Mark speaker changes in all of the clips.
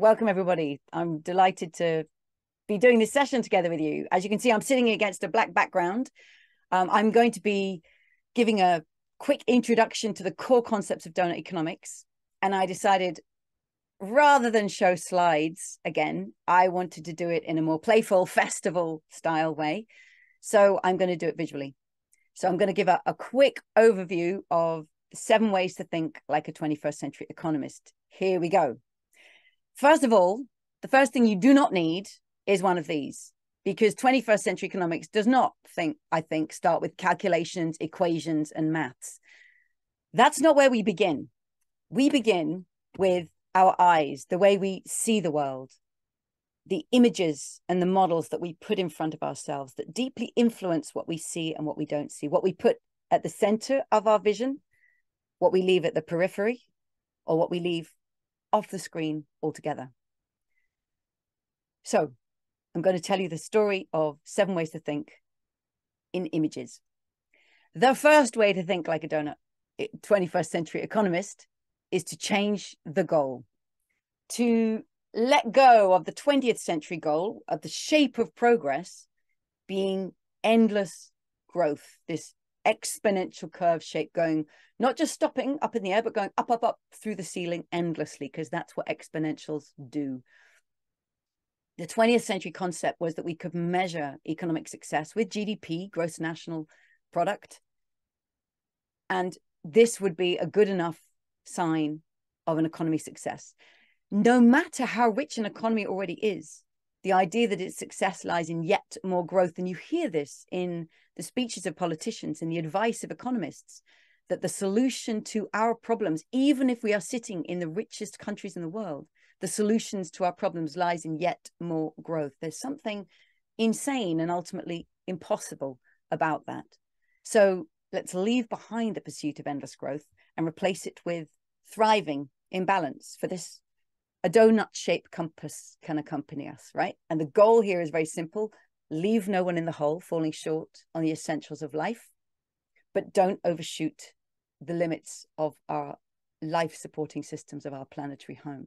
Speaker 1: Welcome, everybody. I'm delighted to be doing this session together with you. As you can see, I'm sitting against a black background. I'm going to be giving a quick introduction to the core concepts of Doughnut Economics. And I decided, rather than show slides again, I wanted to do it in a more playful, festival style way. So I'm going to do it visually. So I'm going to give a quick overview of 7 ways to think like a 21st century economist. Here we go. First of all, the first thing you do not need is one of these, because 21st century economics does not start with calculations, equations, and maths. That's not where we begin. We begin with our eyes, the way we see the world, the images and the models that we put in front of ourselves that deeply influence what we see and what we don't see, what we put at the center of our vision, what we leave at the periphery, or what we leave off the screen altogether. So I'm going to tell you the story of 7 ways to think in images. The first way to think like a donut 21st century economist is to change the goal, to let go of the 20th century goal of the shape of progress being endless growth, this exponential curve shape going, not just stopping up in the air, but going up, up, up through the ceiling endlessly, because that's what exponentials do. The 20th century concept was that we could measure economic success with GDP, gross national product. And this would be a good enough sign of an economy success. No matter how rich an economy already is, the idea that its success lies in yet more growth, and you hear this in the speeches of politicians and the advice of economists, that the solution to our problems, even if we are sitting in the richest countries in the world, the solutions to our problems lies in yet more growth. There's something insane and ultimately impossible about that. So let's leave behind the pursuit of endless growth and replace it with thriving in balance. For this, a donut-shaped compass can accompany us, right? And the goal here is very simple. Leave no one in the hole, falling short on the essentials of life, but don't overshoot the limits of our life-supporting systems of our planetary home.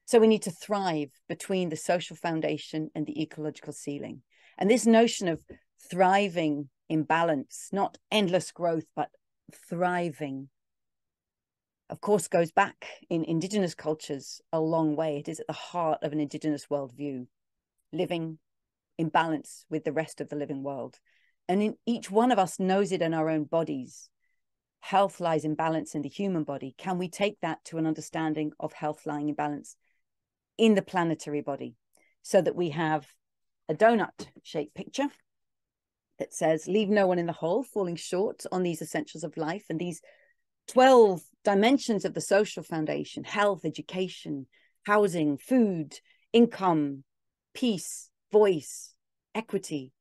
Speaker 1: So we need to thrive between the social foundation and the ecological ceiling. And this notion of thriving in balance, not endless growth, but thriving, of course, goes back in indigenous cultures a long way. It is at the heart of an indigenous worldview, living in balance with the rest of the living world. And in each one of us knows it in our own bodies. Health lies in balance in the human body. Can we take that to an understanding of health lying in balance in the planetary body, so that we have a donut-shaped picture that says, leave no one in the hole, falling short on these essentials of life, and these 12 dimensions of the social foundation: health, education, housing, food, income, peace, voice, equity.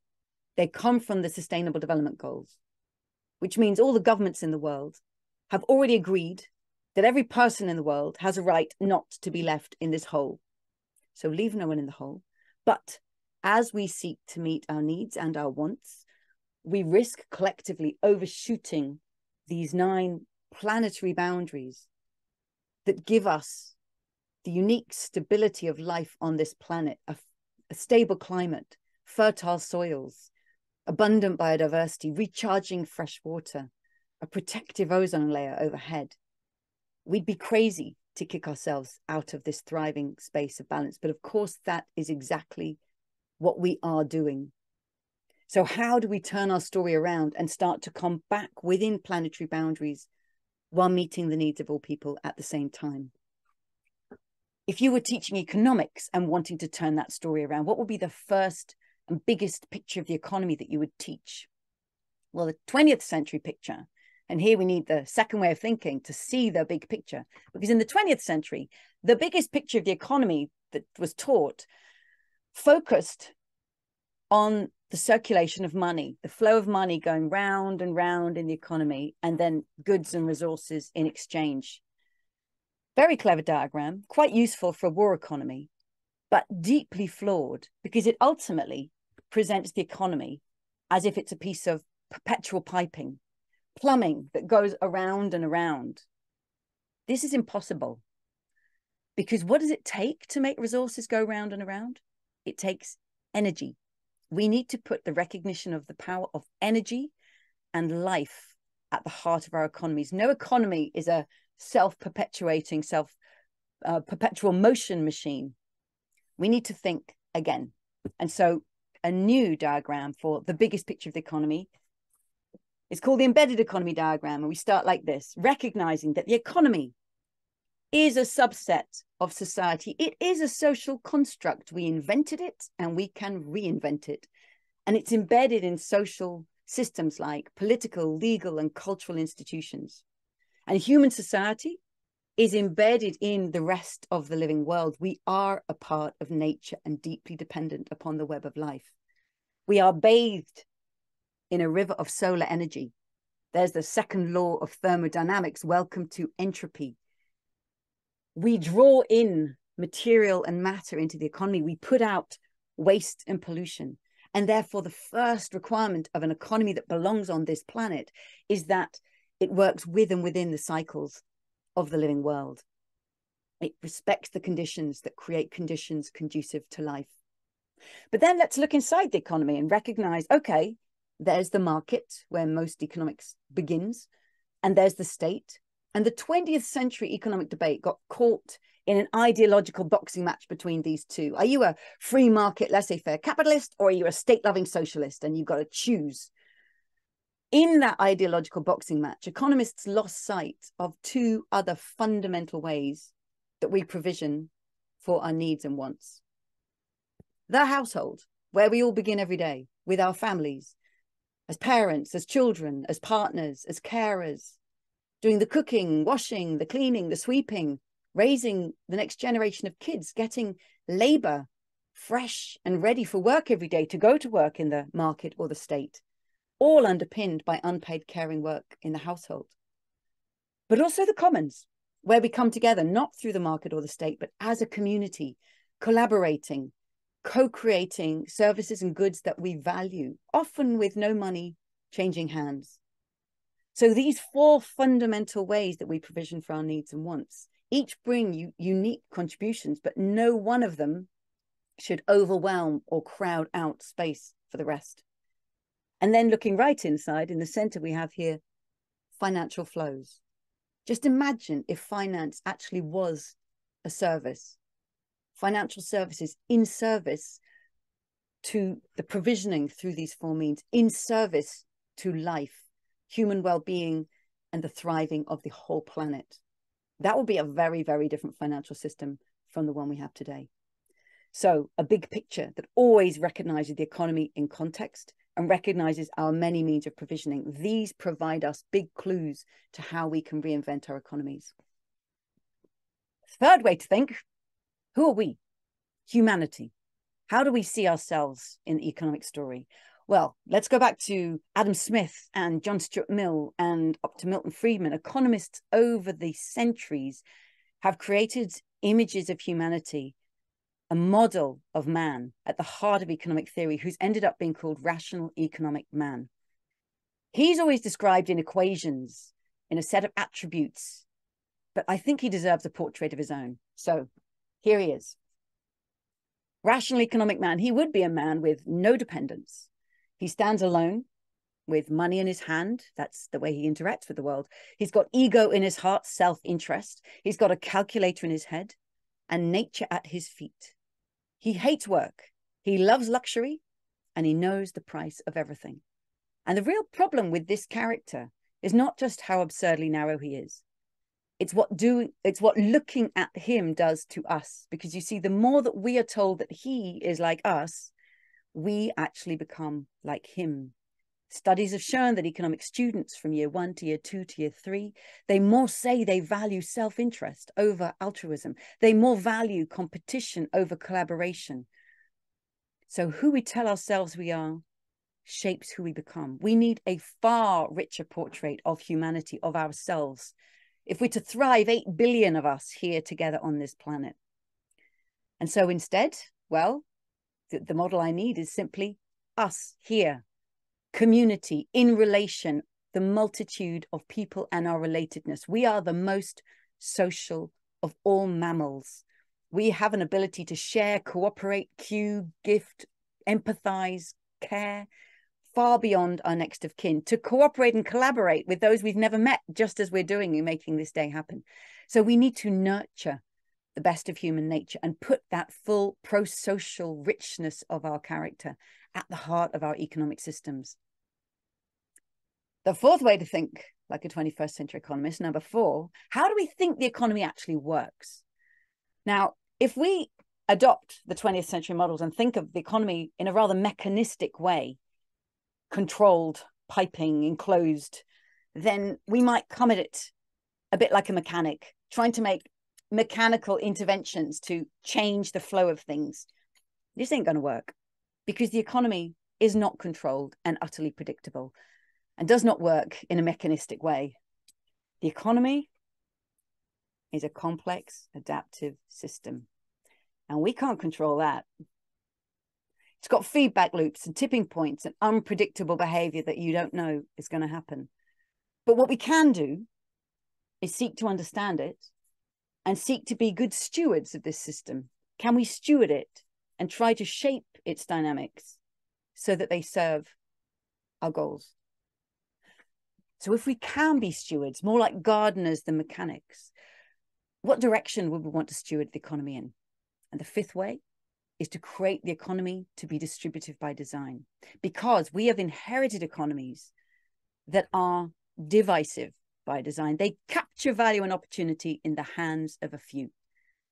Speaker 1: They come from the Sustainable Development Goals, which means all the governments in the world have already agreed that every person in the world has a right not to be left in this hole. So leave no one in the hole. But as we seek to meet our needs and our wants, we risk collectively overshooting these 9 planetary boundaries that give us the unique stability of life on this planet, a stable climate, fertile soils, abundant biodiversity, recharging fresh water, a protective ozone layer overhead. We'd be crazy to kick ourselves out of this thriving space of balance. But of course, that is exactly what we are doing. So how do we turn our story around and start to come back within planetary boundaries while meeting the needs of all people at the same time? If you were teaching economics and wanting to turn that story around, what would be the first and biggest picture of the economy that you would teach? Well, the 20th century picture. And here we need the second way of thinking to see the big picture. Because in the 20th century, the biggest picture of the economy that was taught focused on the circulation of money, the flow of money going round and round in the economy, and then goods and resources in exchange. Very clever diagram, quite useful for a war economy, but deeply flawed, because it ultimately presents the economy as if it's a piece of perpetual piping, plumbing that goes around and around. This is impossible. Because what does it take to make resources go round and around? It takes energy. We need to put the recognition of the power of energy and life at the heart of our economies. No economy is a self-perpetuating, perpetual motion machine. We need to think again. And so a new diagram for the biggest picture of the economy is called the embedded economy diagram. And we start like this, recognizing that the economy is a subset of society. It is a social construct. We invented it and we can reinvent it. And it's embedded in social systems like political, legal, and cultural institutions. And human society is embedded in the rest of the living world. We are a part of nature and deeply dependent upon the web of life. We are bathed in a river of solar energy. There's the second law of thermodynamics. Welcome to entropy. We draw in material and matter into the economy. We put out waste and pollution. And therefore, the first requirement of an economy that belongs on this planet is that it works with and within the cycles of the living world. It respects the conditions that create conditions conducive to life. But then let's look inside the economy and recognize, okay, there's the market where most economics begins, and there's the state. And the 20th century economic debate got caught in an ideological boxing match between these two. Are you a free market, laissez-faire capitalist, or are you a state-loving socialist? And you've got to choose. In that ideological boxing match, economists lost sight of two other fundamental ways that we provision for our needs and wants. The household, where we all begin every day with our families, as parents, as children, as partners, as carers, doing the cooking, washing, the cleaning, the sweeping, raising the next generation of kids, getting labor fresh and ready for work every day to go to work in the market or the state, all underpinned by unpaid caring work in the household. But also the commons, where we come together, not through the market or the state, but as a community, collaborating, co-creating services and goods that we value, often with no money changing hands. So these four fundamental ways that we provision for our needs and wants, each bring unique contributions, but no one of them should overwhelm or crowd out space for the rest. And then looking right inside, in the center, we have here financial flows. Just imagine if finance actually was a service, financial services in service to the provisioning through these four means, in service to life, human well-being, and the thriving of the whole planet. That would be a very, very different financial system from the one we have today. So a big picture that always recognizes the economy in context and recognizes our many means of provisioning. These provide us big clues to how we can reinvent our economies. Third way to think, who are we? Humanity. How do we see ourselves in the economic story? Well, let's go back to Adam Smith and John Stuart Mill and up to Milton Friedman. Economists over the centuries have created images of humanity, a model of man at the heart of economic theory, who's ended up being called rational economic man. He's always described in equations, in a set of attributes, but I think he deserves a portrait of his own. So here he is. Rational economic man. He would be a man with no dependence. He stands alone with money in his hand. That's the way he interacts with the world. He's got ego in his heart, self-interest. He's got a calculator in his head and nature at his feet. He hates work. He loves luxury and he knows the price of everything. And the real problem with this character is not just how absurdly narrow he is. It's what looking at him does to us. Because you see, the more that we are told that he is like us, we actually become like him. Studies have shown that economic students from year 1 to year 2 to year 3, they more say they value self-interest over altruism. They more value competition over collaboration. So who we tell ourselves we are shapes who we become. We need a far richer portrait of humanity, of ourselves, if we're to thrive, 8 billion of us here together on this planet. And so instead, well, the model I need is simply us here. Community, in relation, the multitude of people and our relatedness. We are the most social of all mammals. We have an ability to share, cooperate, cue, gift, empathize, care, far beyond our next of kin, to cooperate and collaborate with those we've never met, just as we're doing in making this day happen. So we need to nurture the best of human nature and put that full pro-social richness of our character at the heart of our economic systems. The fourth way to think like a 21st century economist, number 4, how do we think the economy actually works? Now, if we adopt the 20th century models and think of the economy in a rather mechanistic way, controlled, piping, enclosed, then we might come at it a bit like a mechanic, trying to make mechanical interventions to change the flow of things. This ain't going to work, because the economy is not controlled and utterly predictable and does not work in a mechanistic way. The economy is a complex, adaptive system, and we can't control that. It's got feedback loops and tipping points and unpredictable behavior that you don't know is going to happen. But what we can do is seek to understand it and seek to be good stewards of this system. Can we steward it and try to shape its dynamics so that they serve our goals? So if we can be stewards, more like gardeners than mechanics, what direction would we want to steward the economy in? And the 5th way is to create the economy to be distributive by design, because we have inherited economies that are divisive by design. They capture value and opportunity in the hands of a few.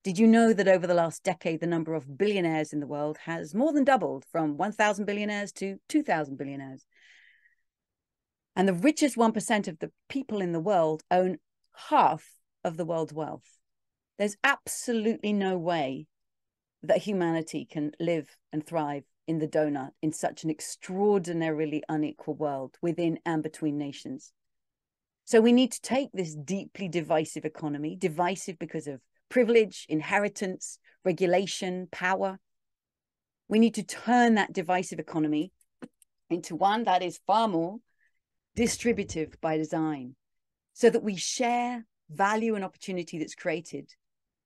Speaker 1: Did you know that over the last decade, the number of billionaires in the world has more than doubled, from 1,000 billionaires to 2,000 billionaires? And the richest 1% of the people in the world own half of the world's wealth. There's absolutely no way that humanity can live and thrive in the donut in such an extraordinarily unequal world within and between nations. So we need to take this deeply divisive economy, divisive because of privilege, inheritance, regulation, power. We need to turn that divisive economy into one that is far more distributive by design, so that we share value and opportunity that's created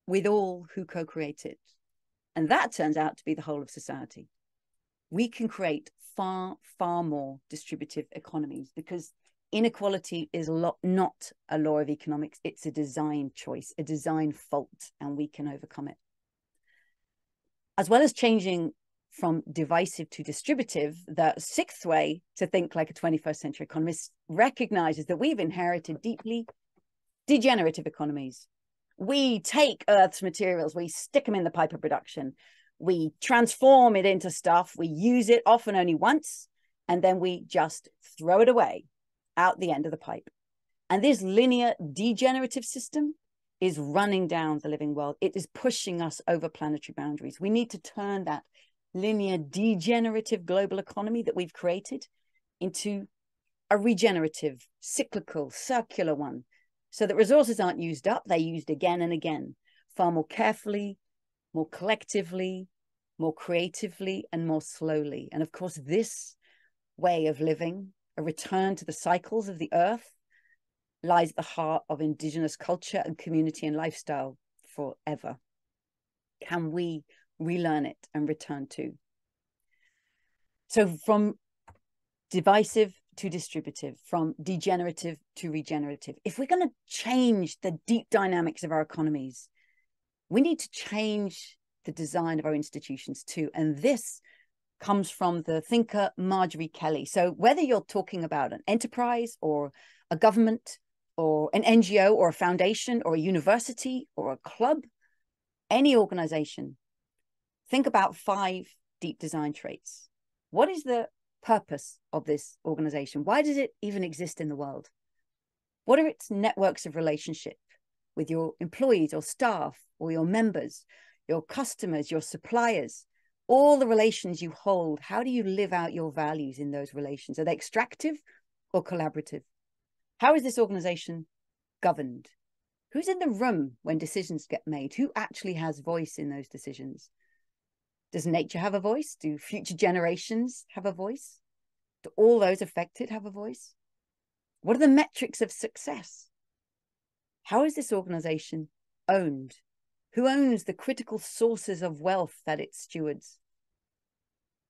Speaker 1: with all who co-create it. And that turns out to be the whole of society. We can create far, far more distributive economies, because inequality is not a law of economics. It's a design choice, a design fault, and we can overcome it. As well as changing from divisive to distributive, the 6th way to think like a 21st century economist recognizes that we've inherited deeply degenerative economies. We take Earth's materials, we stick them in the pipe of production, we transform it into stuff, we use it often only once, and then we just throw it away out the end of the pipe. And this linear degenerative system is running down the living world. It is pushing us over planetary boundaries. We need to turn that linear degenerative global economy that we've created into a regenerative, cyclical, circular one, so that resources aren't used up, they're used again and again, far more carefully, more collectively, more creatively, and more slowly. And of course, this way of living, a return to the cycles of the earth, lies at the heart of indigenous culture and community and lifestyle forever. Can we relearn it and return to? So from divisive to distributive, from degenerative to regenerative, if we're going to change the deep dynamics of our economies, we need to change the design of our institutions too. And this comes from the thinker Marjorie Kelly. So whether you're talking about an enterprise or a government or an NGO or a foundation or a university or a club, any organization, think about 5 deep design traits. What is the purpose of this organization? Why does it even exist in the world? What are its networks of relationship with your employees or staff or your members, your customers, your suppliers, all the relations you hold? How do you live out your values in those relations? Are they extractive or collaborative? How is this organization governed? Who's in the room when decisions get made? Who actually has voice in those decisions? Does nature have a voice? Do future generations have a voice? Do all those affected have a voice? What are the metrics of success? How is this organization owned? Who owns the critical sources of wealth that it stewards?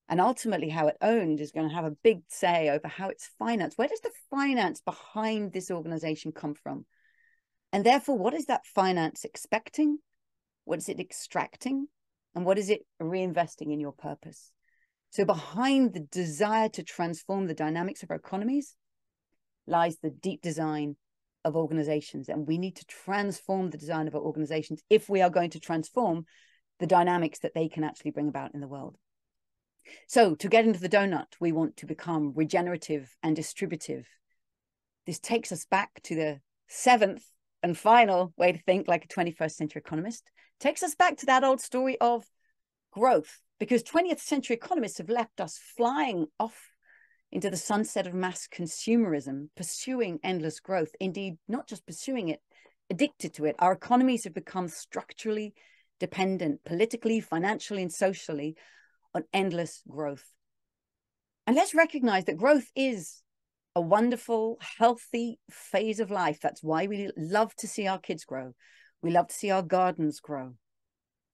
Speaker 1: And ultimately, how it's owned is going to have a big say over how it's financed. Where does the finance behind this organization come from? And therefore, what is that finance expecting? What is it extracting? And what is it reinvesting in your purpose? So behind the desire to transform the dynamics of our economies lies the deep design of organizations. And we need to transform the design of our organizations if we are going to transform the dynamics that they can actually bring about in the world. So to get into the donut, we want to become regenerative and distributive. This takes us back to the seventh and final way to think like a 21st century economist. Takes us back to that old story of growth, because 20th century economists have left us flying off into the sunset of mass consumerism, pursuing endless growth. Indeed, not just pursuing it, addicted to it. Our economies have become structurally dependent, politically, financially, and socially, on endless growth. And let's recognize that growth is a wonderful, healthy phase of life. That's why we love to see our kids grow. We love to see our gardens grow.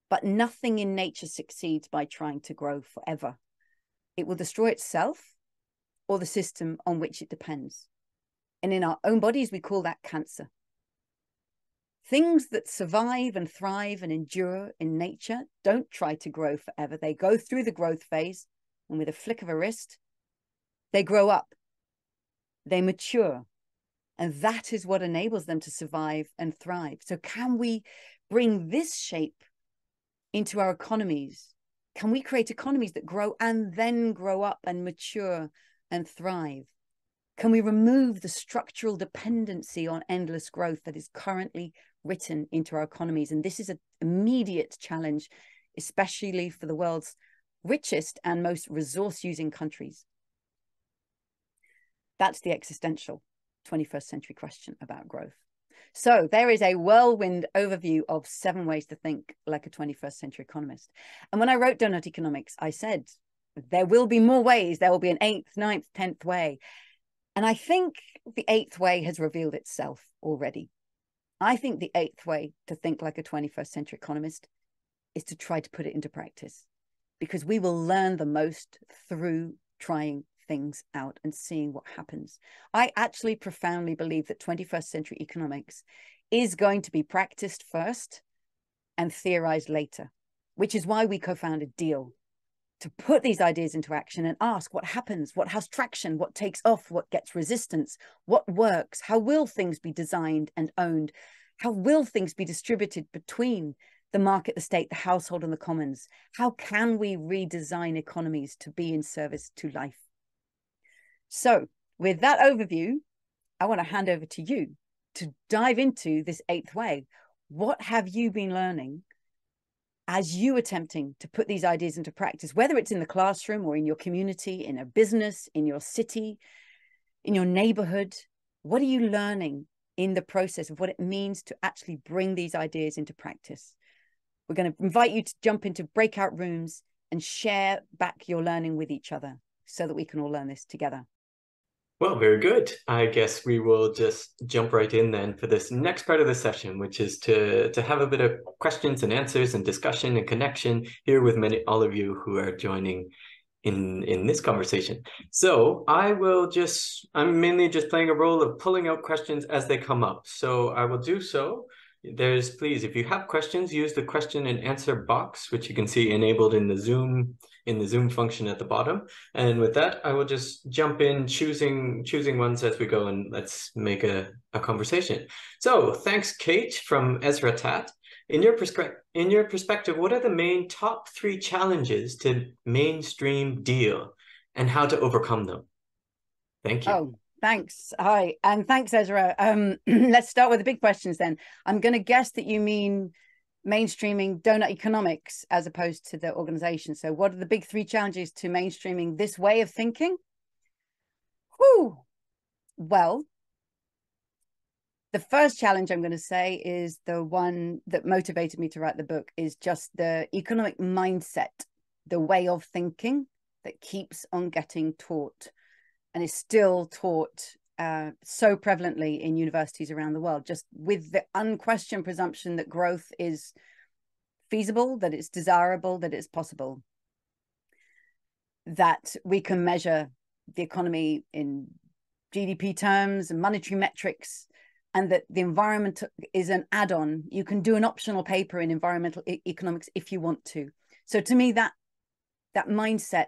Speaker 1: But nothing in nature succeeds by trying to grow forever. It will destroy itself or the system on which it depends. And in our own bodies, we call that cancer. Things that survive and thrive and endure in nature don't try to grow forever. They go through the growth phase, and with a flick of a wrist, they grow up, they mature, and that is what enables them to survive and thrive. So can we bring this shape into our economies? Can we create economies that grow and then grow up and mature and thrive? Can we remove the structural dependency on endless growth that is currently written into our economies? And this is an immediate challenge, especially for the world's richest and most resource-using countries. That's the existential 21st century question about growth. So there is a whirlwind overview of 7 ways to think like a 21st century economist. And when I wrote Doughnut Economics, I said, there will be more ways. There will be an 8th, 9th, 10th way. And I think the 8th way has revealed itself already. I think the 8th way to think like a 21st century economist is to try to put it into practice, because we will learn the most through trying things out and seeing what happens. I actually profoundly believe that 21st century economics is going to be practiced first and theorized later, which is why we co-founded Deal, to put these ideas into action and ask what happens, what has traction, what takes off, what gets resistance, what works, how will things be designed and owned, how will things be distributed between the market, the state, the household, and the commons? How can we redesign economies to be in service to life? So with that overview, I want to hand over to you to dive into this 8th way. What have you been learning as you attempting to put these ideas into practice, whether it's in the classroom or in your community, in a business, in your city, in your neighborhood? What are you learning in the process of what it means to actually bring these ideas into practice? We're going to invite you to jump into breakout rooms and share back your learning with each other so that we can all learn this together.
Speaker 2: Well, very good. I guess we will just jump right in then for this next part of the session, which is to have a bit of questions and answers and discussion and connection here with all of you who are joining in this conversation. So I'm mainly just playing a role of pulling out questions as they come up. So I will do so. Please, if you have questions, use the question and answer box, which you can see enabled in the Zoom function at the bottom. And with that, I will just jump in, choosing ones as we go, and let's make a conversation. So thanks, Kate from Ezra Tat. In your perspective, what are the main top 3 challenges to mainstream Deal and how to overcome them? Thank you.
Speaker 1: Oh, thanks. Hi. And thanks, Ezra. Let's start with the big questions then. I'm going to guess that you mean mainstreaming Doughnut Economics as opposed to the organization. So what are the big 3 challenges to mainstreaming this way of thinking? Whew. Well, the first challenge I'm going to say is the one that motivated me to write the book, is just the economic mindset, the way of thinking that keeps on getting taught and is still taught so prevalently in universities around the world, just with the unquestioned presumption that growth is feasible, that it's desirable, that it's possible, that we can measure the economy in GDP terms and monetary metrics, and that the environment is an add-on. You can do an optional paper in environmental economics if you want to. So to me, that mindset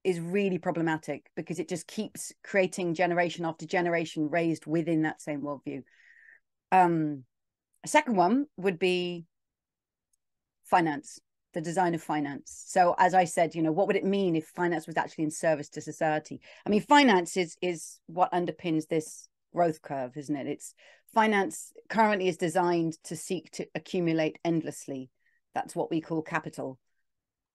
Speaker 1: is really problematic, because it just keeps creating generation after generation raised within that same worldview. A second one would be finance, the design of finance. So as I said, what would it mean if finance was actually in service to society? I mean, finance is what underpins this growth curve, isn't it? It's finance currently is designed to seek to accumulate endlessly. That's what we call capital.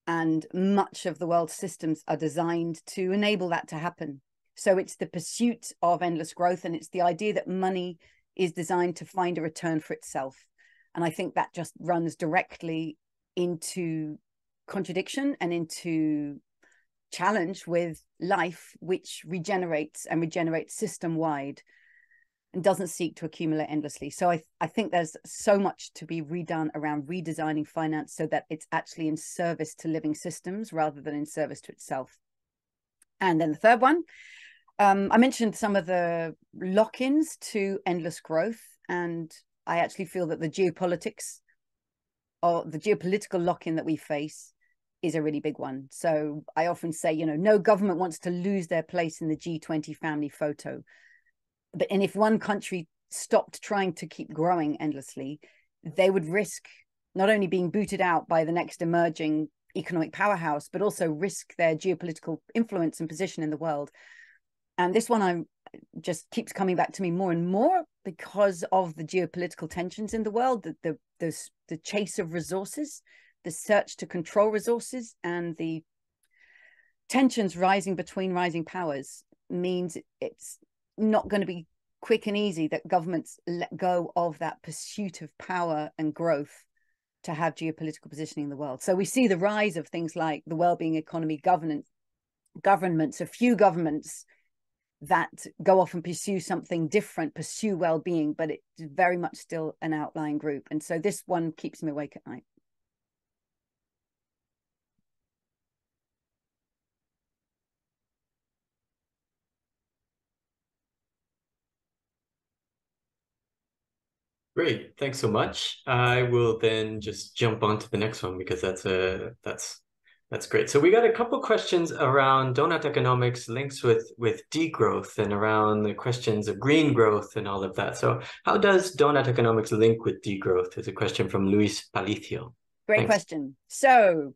Speaker 1: And much of the world's systems are designed to enable that to happen. So it's the pursuit of endless growth, and it's the idea that money is designed to find a return for itself. And I think that just runs directly into contradiction and into challenge with life, which regenerates system-wide and doesn't seek to accumulate endlessly. So I think there's so much to be redone around redesigning finance so that it's actually in service to living systems rather than in service to itself. And then the third one, I mentioned some of the lock-ins to endless growth, and I actually feel that the geopolitics or the geopolitical lock-in that we face is a really big one. So I often say, no government wants to lose their place in the G20 family photo. And if one country stopped trying to keep growing endlessly, they would risk not only being booted out by the next emerging economic powerhouse, but also risk their geopolitical influence and position in the world. And this one just keeps coming back to me more and more because of the geopolitical tensions in the world, the chase of resources, the search to control resources, and the tensions rising between rising powers means it's not going to be quick and easy that governments let go of that pursuit of power and growth to have geopolitical positioning in the world. So we see the rise of things like the well-being economy, governments, a few governments that go off and pursue something different, pursue well-being, but it's very much still an outlying group. And so this one keeps me awake at night.
Speaker 2: Great, thanks so much. I will then just jump on to the next one because that's great. So we got a couple questions around Doughnut Economics, links with degrowth, and around the questions of green growth and all of that. So how does Doughnut Economics link with degrowth? Is a question from Luis Palicio.
Speaker 1: Great Thanks. Question. So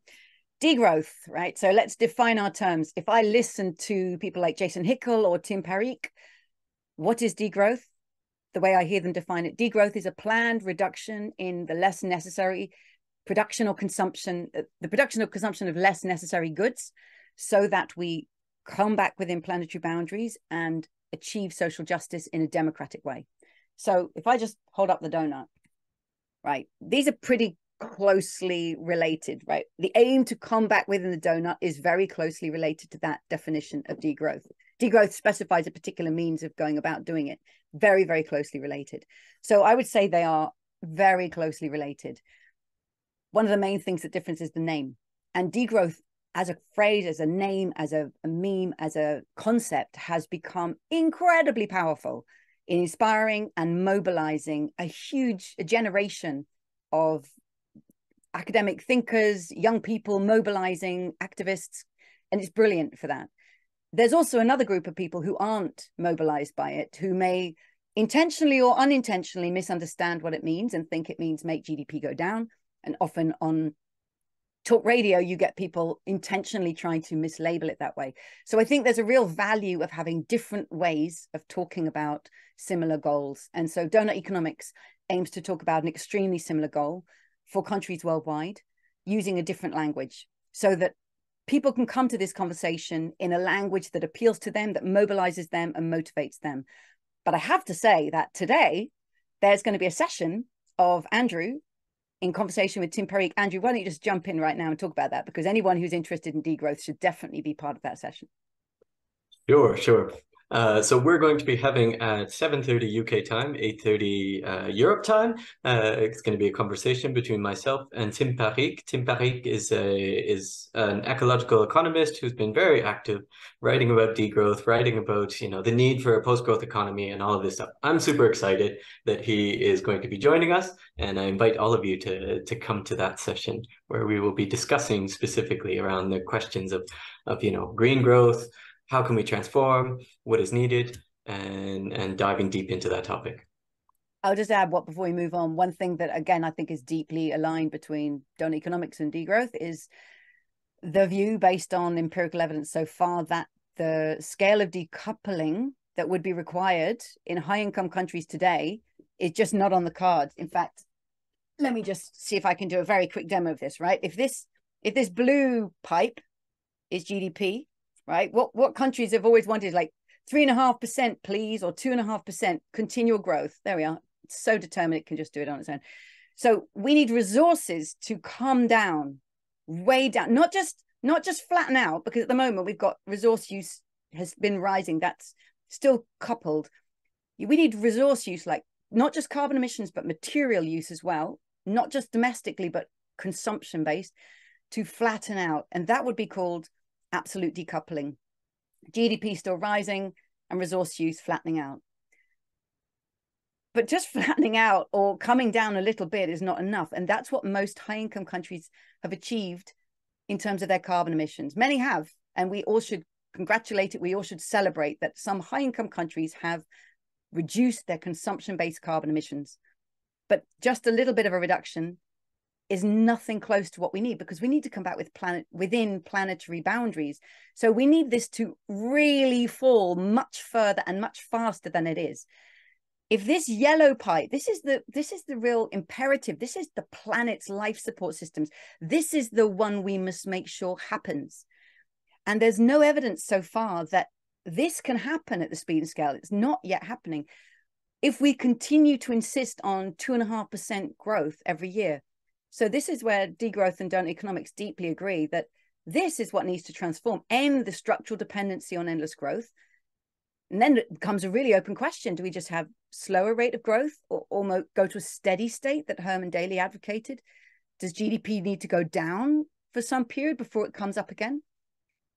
Speaker 1: degrowth, right? So let's define our terms. If I listen to people like Jason Hickel or Tim Parikh, what is degrowth? The way I hear them define it, degrowth is a planned reduction in the less necessary production or consumption, of less necessary goods, so that we come back within planetary boundaries and achieve social justice in a democratic way. So if I just hold up the donut, right, these are pretty closely related, right? The aim to come back within the donut is very closely related to that definition of degrowth. Degrowth specifies a particular means of going about doing it. Very, very closely related. So I would say they are very closely related. One of the main things that differs is the name. And degrowth as a phrase, as a name, as a meme, as a concept has become incredibly powerful in inspiring and mobilizing a generation of academic thinkers, young people, mobilizing activists, and it's brilliant for that. There's also another group of people who aren't mobilized by it, who may intentionally or unintentionally misunderstand what it means and think it means make GDP go down. And often on talk radio, you get people intentionally trying to mislabel it that way. So I think there's a real value of having different ways of talking about similar goals. And so Doughnut Economics aims to talk about an extremely similar goal for countries worldwide using a different language so that people can come to this conversation in a language that appeals to them, that mobilizes them and motivates them. But I have to say that today, there's going to be a session of Andrew in conversation with Tim Parikh. Andrew, why don't you just jump in right now and talk about that? Because anyone who's interested in degrowth should definitely be part of that session.
Speaker 2: Sure. So we're going to be having at 7:30 UK time, 8:30 Europe time. It's going to be a conversation between myself and Tim Parrique. Tim Parrique is an ecological economist who's been very active, writing about degrowth, writing about the need for a post-growth economy and all of this stuff. I'm super excited that he is going to be joining us, and I invite all of you to come to that session where we will be discussing specifically around the questions of green growth. How can we transform? What is needed? And diving deep into that topic.
Speaker 1: I'll just add before we move on, one thing that, again, I think is deeply aligned between Doughnut Economics and degrowth is the view based on empirical evidence so far that the scale of decoupling that would be required in high-income countries today is just not on the cards. In fact, let me just see if I can do a very quick demo of this, right? If this blue pipe is GDP, right? What countries have always wanted, like 3.5%, please, or 2.5% continual growth? There we are. It's so determined it can just do it on its own. So we need resources to come down, way down, not just flatten out, because at the moment we've got resource use has been rising. That's still coupled. We need resource use, like not just carbon emissions, but material use as well, not just domestically, but consumption based, to flatten out. And that would be called absolute decoupling. GDP still rising and resource use flattening out. But just flattening out or coming down a little bit is not enough. And that's what most high-income countries have achieved in terms of their carbon emissions. Many have, and we all should congratulate it. We all should celebrate that some high-income countries have reduced their consumption-based carbon emissions. But just a little bit of a reduction is nothing close to what we need, because we need to come back within planetary boundaries. So we need this to really fall much further and much faster than it is. If this yellow pipe, this is the real imperative. This is the planet's life support systems. This is the one we must make sure happens. And there's no evidence so far that this can happen at the speed and scale. It's not yet happening. If we continue to insist on 2.5% growth every year. So this is where degrowth and Doughnut Economics deeply agree that this is what needs to transform, end the structural dependency on endless growth. And then it becomes a really open question. Do we just have slower rate of growth, or almost go to a steady state that Herman Daly advocated? Does GDP need to go down for some period before it comes up again?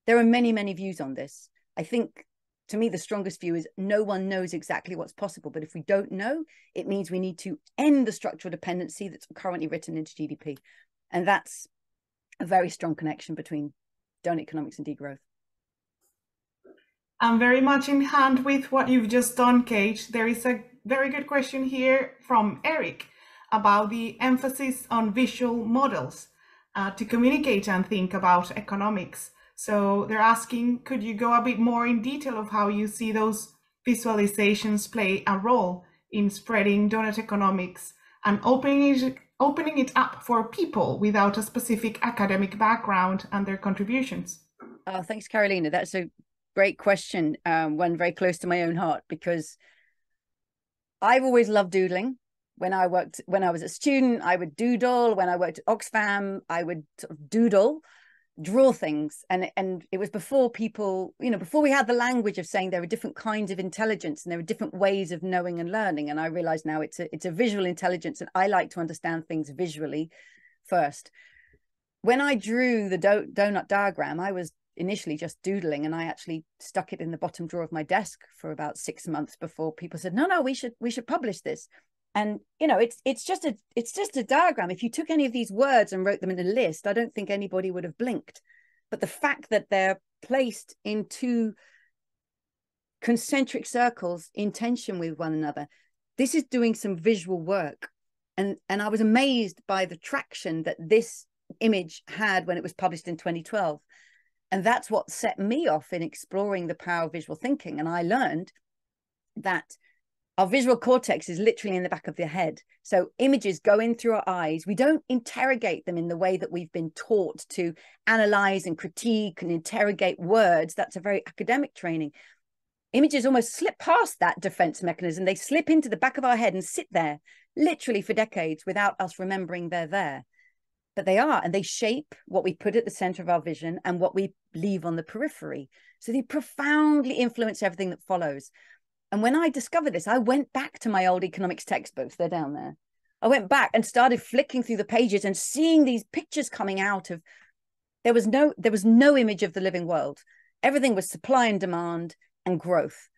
Speaker 1: There are many, many views on this. I think, to me, the strongest view is no one knows exactly what's possible. But if we don't know, it means we need to end the structural dependency that's currently written into GDP. And that's a very strong connection between Doughnut Economics and degrowth.
Speaker 3: I'm very much in hand with what you've just done, Kate. There is a very good question here from Eric about the emphasis on visual models to communicate and think about economics. So they're asking, could you go a bit more in detail of how you see those visualizations play a role in spreading Doughnut Economics and opening it up for people without a specific academic background and their contributions?
Speaker 1: Oh, thanks, Carolina. That's a great question, one very close to my own heart, because I've always loved doodling. When I was a student, I would doodle. When I worked at Oxfam, I would sort of doodle, draw things. And it was before people, before we had the language of saying there are different kinds of intelligence and there are different ways of knowing and learning. And I realize now it's a visual intelligence, and I like to understand things visually first. When I drew the donut diagram, I was initially just doodling, and I actually stuck it in the bottom drawer of my desk for about 6 months before people said, no, we should publish this. And it's just a diagram. If you took any of these words and wrote them in a list, I don't think anybody would have blinked. But the fact that they're placed in two concentric circles in tension with one another, this is doing some visual work. And I was amazed by the traction that this image had when it was published in 2012. And that's what set me off in exploring the power of visual thinking. And I learned that our visual cortex is literally in the back of the head. So images go in through our eyes. We don't interrogate them in the way that we've been taught to analyze and critique and interrogate words. That's a very academic training. Images almost slip past that defense mechanism. They slip into the back of our head and sit there literally for decades without us remembering they're there. But they are, and they shape what we put at the center of our vision and what we leave on the periphery. So they profoundly influence everything that follows. And when I discovered this, I went back to my old economics textbooks. They're down there. I went back and started flicking through the pages and seeing these pictures coming out of, there was no image of the living world. Everything was supply and demand and growth.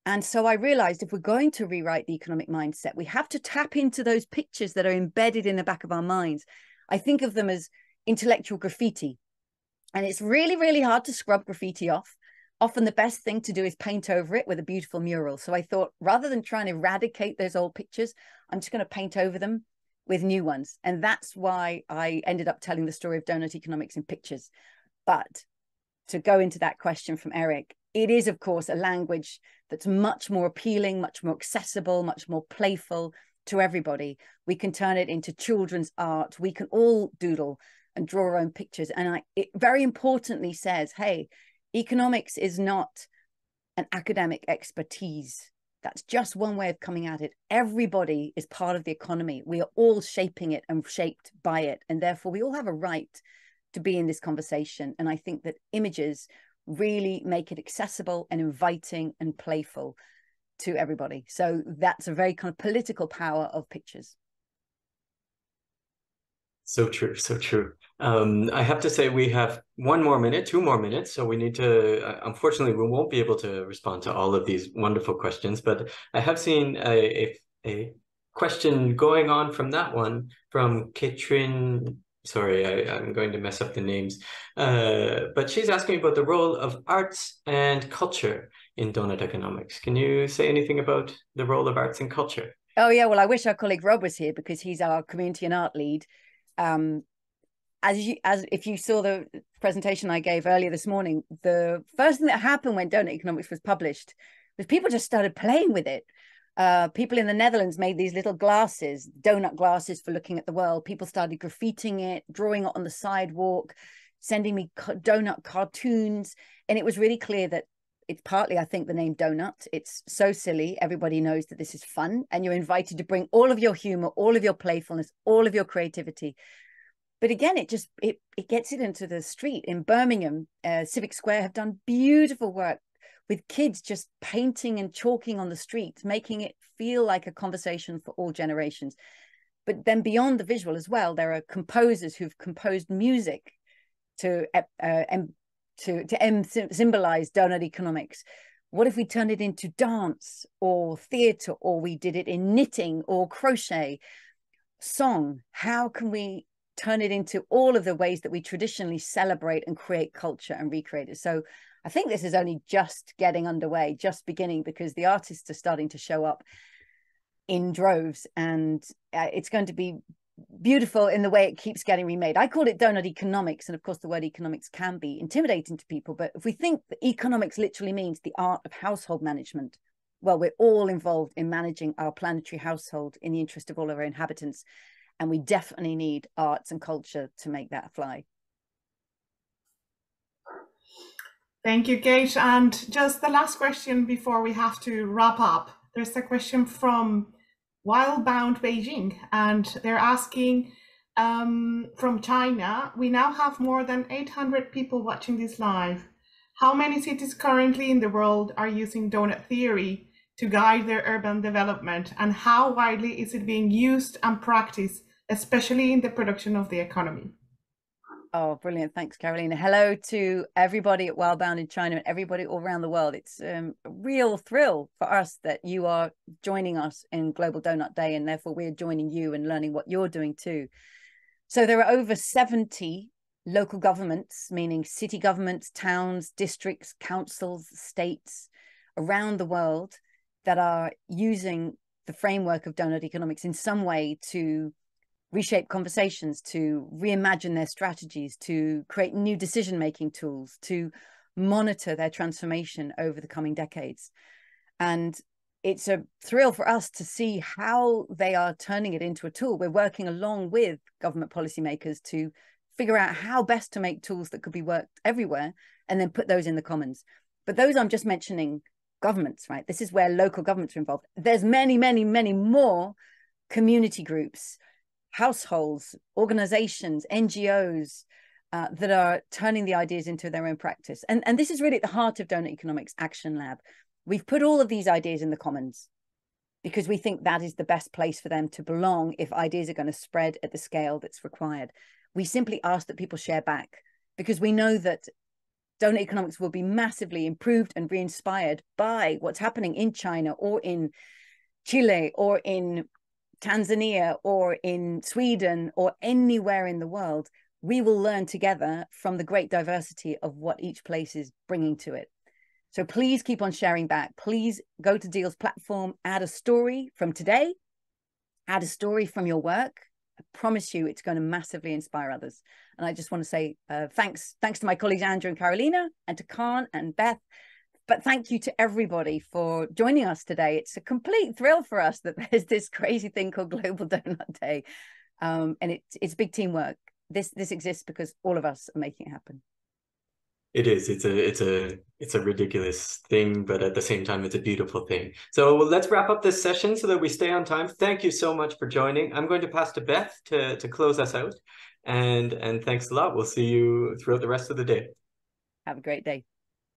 Speaker 1: And so I realized if we're going to rewrite the economic mindset, we have to tap into those pictures that are embedded in the back of our minds. I think of them as intellectual graffiti. And it's really, really hard to scrub graffiti off. Often the best thing to do is paint over it with a beautiful mural. So I thought, rather than trying to eradicate those old pictures, I'm just going to paint over them with new ones. And that's why I ended up telling the story of Doughnut Economics in pictures. But to go into that question from Eric, it is, of course, a language that's much more appealing, much more accessible, much more playful to everybody. We can turn it into children's art. We can all doodle and draw our own pictures. And it very importantly says, hey, economics is not an academic expertise. That's just one way of coming at it. Everybody is part of the economy. We are all shaping it and shaped by it. And therefore, we all have a right to be in this conversation. And I think that images really make it accessible and inviting and playful to everybody. So that's a very kind of political power of pictures.
Speaker 2: So true, so true. I have to say we have 2 more minutes. So we need to, unfortunately, we won't be able to respond to all of these wonderful questions, but I have seen a question going on from that one from Katrin. Sorry, I'm going to mess up the names. But she's asking about the role of arts and culture in Doughnut Economics. Can you say anything about the role of arts and culture?
Speaker 1: Oh, yeah. Well, I wish our colleague Rob was here because he's our community and art lead. If you saw the presentation I gave earlier this morning, the first thing that happened when Doughnut Economics was published was people just started playing with it. People in the Netherlands made these little glasses, donut glasses for looking at the world. People started graffitiing it, drawing it on the sidewalk, sending me donut cartoons. And it was really clear that it's partly, I think, the name donut. It's so silly. Everybody knows that this is fun. And you're invited to bring all of your humor, all of your playfulness, all of your creativity. But again, it gets it into the street. In Birmingham, Civic Square have done beautiful work with kids just painting and chalking on the streets, making it feel like a conversation for all generations. But then beyond the visual as well, there are composers who've composed music to symbolize Doughnut Economics. What if we turned it into dance or theater, or we did it in knitting or crochet, song? How can we turn it into all of the ways that we traditionally celebrate and create culture and recreate it? So I think this is only just getting underway, just beginning, because the artists are starting to show up in droves, and it's going to be beautiful in the way it keeps getting remade. I call it Doughnut Economics, and of course the word economics can be intimidating to people, but if we think that economics literally means the art of household management, well, we're all involved in managing our planetary household in the interest of all of our inhabitants, and we definitely need arts and culture to make that fly.
Speaker 3: Thank you, Kate. And just the last question before we have to wrap up. There's a question from Wildbound Beijing, and they're asking, from China, we now have more than 800 people watching this live. How many cities currently in the world are using donut theory to guide their urban development, and how widely is it being used and practiced, especially in the production of the economy?
Speaker 1: Oh, brilliant. Thanks, Carolina. Hello to everybody at Wildbound in China and everybody all around the world. It's a real thrill for us that you are joining us in Global Doughnut Day, and therefore we're joining you and learning what you're doing too. So there are over 70 local governments, meaning city governments, towns, districts, councils, states around the world that are using the framework of Doughnut Economics in some way to reshape conversations, to reimagine their strategies, to create new decision-making tools, to monitor their transformation over the coming decades. And it's a thrill for us to see how they are turning it into a tool. We're working along with government policymakers to figure out how best to make tools that could be worked everywhere and then put those in the commons. But those I'm just mentioning governments, right? This is where local governments are involved. There's many, many, many more community groups, households, organizations, NGOs, that are turning the ideas into their own practice. And this is really at the heart of Doughnut Economics Action Lab. We've put all of these ideas in the commons because we think that is the best place for them to belong if ideas are going to spread at the scale that's required. We simply ask that people share back because we know that Doughnut Economics will be massively improved and re-inspired by what's happening in China or in Chile or in Tanzania or in Sweden or anywhere in the world. We will learn together from the great diversity of what each place is bringing to it. So please keep on sharing back. Please go to Deal's platform, add a story from today, add a story from your work. I promise you it's going to massively inspire others. And I just want to say thanks to my colleagues Andrew and Carolina and to Khan and Beth. But thank you to everybody for joining us today. It's a complete thrill for us that there's this crazy thing called Global Doughnut Day. And it's big teamwork. This exists because all of us are making it happen.
Speaker 2: It is. It's a ridiculous thing, but at the same time, it's a beautiful thing. So let's wrap up this session so that we stay on time. Thank you so much for joining. I'm going to pass to Beth to close us out. And thanks a lot. We'll see you throughout the rest of the day.
Speaker 1: Have a great day.